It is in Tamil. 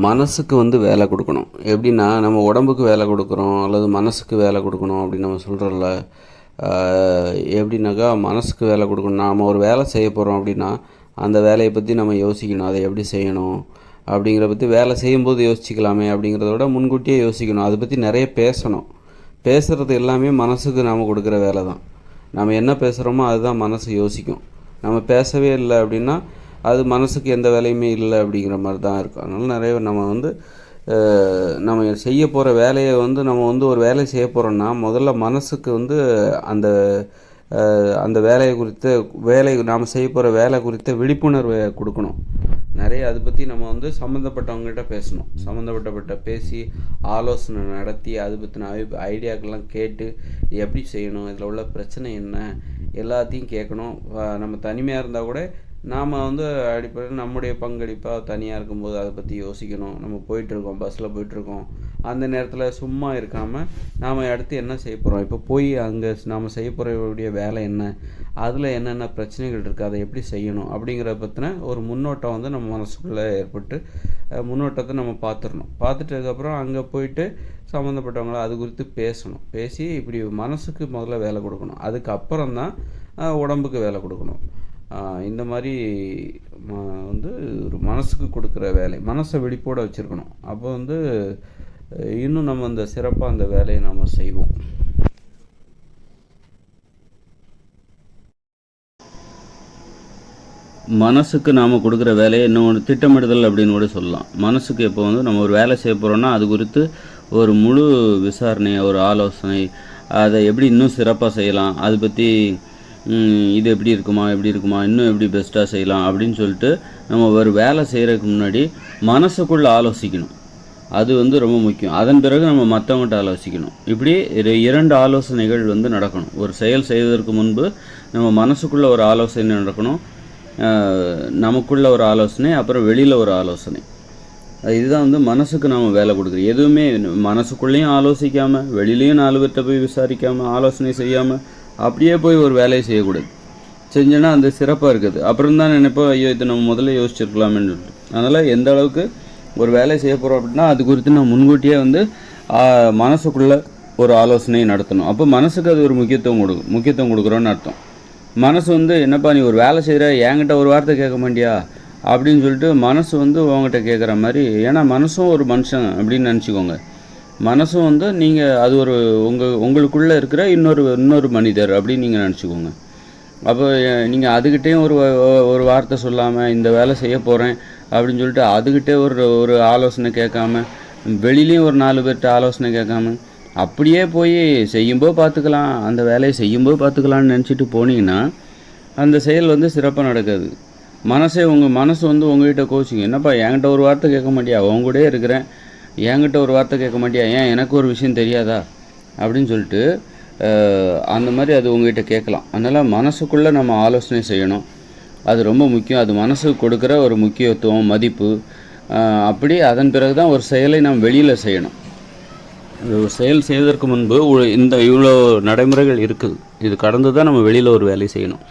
மனசுக்கு வந்து வேலை கொடுக்கணும். எப்படின்னா, நம்ம உடம்புக்கு வேலை கொடுக்குறோம் அல்லது மனசுக்கு வேலை கொடுக்கணும் அப்படின்னு நம்ம சொல்கிறோம்ல. எப்படின்னாக்கா மனசுக்கு வேலை கொடுக்கணும். நாம் ஒரு வேலை செய்ய போகிறோம் அப்படின்னா, அந்த வேலையை பற்றி நம்ம யோசிக்கணும். அதை எப்படி செய்யணும் அப்படிங்கிறத பற்றி வேலை செய்யும்போது யோசிச்சுக்கலாமே அப்படிங்கிறத விட முன்கூட்டியே யோசிக்கணும். அதை பற்றி நிறைய பேசணும். பேசுகிறது எல்லாமே மனசுக்கு நாம் கொடுக்குற வேலை தான். நம்ம என்ன பேசுகிறோமோ அதுதான் மனசு யோசிக்கும். நம்ம பேசவே இல்லை அப்படின்னா அது மனசுக்கு எந்த வேலையுமே இல்லை அப்படிங்கிற மாதிரி தான் இருக்கும். அதனால் நிறைய நம்ம செய்ய போகிற வேலையை நம்ம ஒரு வேலை செய்ய போகிறோன்னா முதல்ல மனசுக்கு அந்த அந்த வேலையை நாம் செய்ய போகிற வேலை குறித்த விழிப்புணர்வை கொடுக்கணும். நிறைய அதை பற்றி நம்ம சம்மந்தப்பட்டவங்ககிட்ட பேசணும். சம்மந்தப்பட்ட பேசி ஆலோசனை நடத்தி அதை பற்றின ஐடியாக்கெல்லாம் கேட்டு எப்படி செய்யணும், இதில் உள்ள பிரச்சனை என்ன எல்லாத்தையும் கேட்கணும். நம்ம தனிமையாக இருந்தால் கூட நாம் அடிப்படையில் நம்முடைய பங்களிப்பாக தனியாக இருக்கும்போது அதை பற்றி யோசிக்கணும். நம்ம போயிட்டுருக்கோம், பஸ்ஸில் போயிட்டுருக்கோம், அந்த நேரத்தில் சும்மா இருக்காமல் நாம் அடுத்து என்ன செய்ய போகிறோம், இப்போ போய் அங்கே நாம் செய்ய போகிறக்கூடிய வேலை என்ன, அதில் என்னென்ன பிரச்சனைகள் இருக்குது, அதை எப்படி செய்யணும் அப்படிங்கிறத பற்றின ஒரு முன்னோட்டம் நம்ம மனசுக்குள்ளே ஏற்பட்டு முன்னோட்டத்தை நம்ம பார்த்துடணும். பார்த்துட்டதுக்கப்புறம் அங்கே போயிட்டு சம்மந்தப்பட்டவங்கள அது குறித்து பேசணும். பேசி இப்படி மனசுக்கு முதல்ல வேலை கொடுக்கணும். அதுக்கப்புறம் தான் உடம்புக்கு வேலை கொடுக்கணும். இந்த மாதிரி ஒரு மனசுக்கு கொடுக்குற வேலை, மனசை விழிப்போடு வச்சுருக்கணும். அப்போ இன்னும் நம்ம அந்த சிறப்பாக அந்த வேலையை நம்ம செய்வோம். மனசுக்கு நாம் கொடுக்குற வேலையை இன்னும் திட்டமிடுதல் அப்படின்னு கூட சொல்லலாம். மனசுக்கு இப்போ நம்ம ஒரு வேலை செய்ய போகிறோன்னா அது குறித்து ஒரு முழு விசாரணை, ஒரு ஆலோசனை, அதை எப்படி இன்னும் சிறப்பாக செய்யலாம், அதை பற்றி இது எப்படி இருக்குமா இன்னும் எப்படி பெஸ்ட்டாக செய்யலாம் அப்படின்னு சொல்லிட்டு நம்ம ஒரு வேலை செய்கிறதுக்கு முன்னாடி மனசுக்குள்ளே ஆலோசிக்கணும். அது ரொம்ப முக்கியம். அதன் பிறகு நம்ம மற்றவங்கள்ட்ட ஆலோசிக்கணும். இப்படி 2 ஆலோசனைகள் நடக்கணும். ஒரு செயல் செய்வதற்கு முன்பு நம்ம மனசுக்குள்ளே ஒரு ஆலோசனை நடக்கணும், நமக்குள்ள ஒரு ஆலோசனை, அப்புறம் வெளியில் ஒரு ஆலோசனை. இதுதான் மனசுக்கு நாம் வேலை கொடுக்குறோம். எதுவுமே மனசுக்குள்ளேயும் ஆலோசிக்காமல் வெளியிலையும் 4 பேர்கிட்ட போய் விசாரிக்காமல் ஆலோசனை செய்யாமல் அப்படியே போய் ஒரு வேலையை செய்யக்கூடாது. செஞ்சோன்னா அந்த சிறப்பாக இருக்குது. அப்புறம் தான் நினைப்போம், ஐயோ இது நம்ம முதல்ல யோசிச்சிருக்கலாமேன்னு சொல்லிட்டு. அதனால் எந்த அளவுக்கு ஒரு வேலையை செய்ய போகிறோம் அப்படின்னா அது குறித்து நம்ம முன்கூட்டியே மனசுக்குள்ளே ஒரு ஆலோசனை நடத்தணும். அப்போ மனசுக்கு அது ஒரு முக்கியத்துவம் கொடுக்குறோன்னு அர்த்தம். மனசு என்னப்பா நீ ஒரு வேலை செய்கிற, என்கிட்ட ஒரு வார்த்தை கேட்க மாட்டியா அப்படின்னு சொல்லிட்டு மனசு உங்ககிட்ட கேட்குற மாதிரி. ஏன்னா மனசும் ஒரு மனுஷன் அப்படின்னு நினச்சிக்கோங்க. மனசும் நீங்கள் அது ஒரு உங்களுக்குள்ளே இருக்கிற இன்னொரு மனிதர் அப்படின்னு நீங்கள் நினச்சிக்கோங்க. அப்போ நீங்கள் அதுக்கிட்டேயும் ஒரு வார்த்தை சொல்லாமல் இந்த வேலை செய்ய போகிறேன் அப்படின்னு சொல்லிட்டு அதுக்கிட்டே ஒரு ஆலோசனை கேட்காம, வெளியிலையும் ஒரு 4 பேர்கிட்ட ஆலோசனை கேட்காம அப்படியே போய் செய்யும்போது பார்த்துக்கலாம், அந்த வேலையை செய்யும்போது பார்த்துக்கலான்னு நினச்சிட்டு போனீங்கன்னா அந்த செயல் சிறப்பாக நடக்காது. உங்கள் மனசு உங்கள்கிட்ட கோச்சிங்க, என்னப்பா என்கிட்ட ஒரு வார்த்தை கேட்க மாட்டியா, உங்க கூடயே இருக்கிறேன், என்கிட்ட ஒரு வார்த்தை கேட்க மாட்டியா, ஏன் எனக்கு ஒரு விஷயம் தெரியாதா அப்படின்னு சொல்லிட்டு அந்த மாதிரி அது உங்கள்கிட்ட கேட்கலாம். அதனால் மனசுக்குள்ளே நம்ம ஆலோசனை செய்யணும். அது ரொம்ப முக்கியம். அது மனசுக்கு கொடுக்குற ஒரு முக்கியத்துவம், மதிப்பு. அப்படி அதன் பிறகு தான் ஒரு செயலை நாம் வெளியில் செய்யணும். ஒரு செயல் செய்வதற்கு முன்பு இவ்வளோ நடைமுறைகள் இருக்குது. இது கடந்து தான் நம்ம வெளியில் ஒரு வேலை செய்யணும்.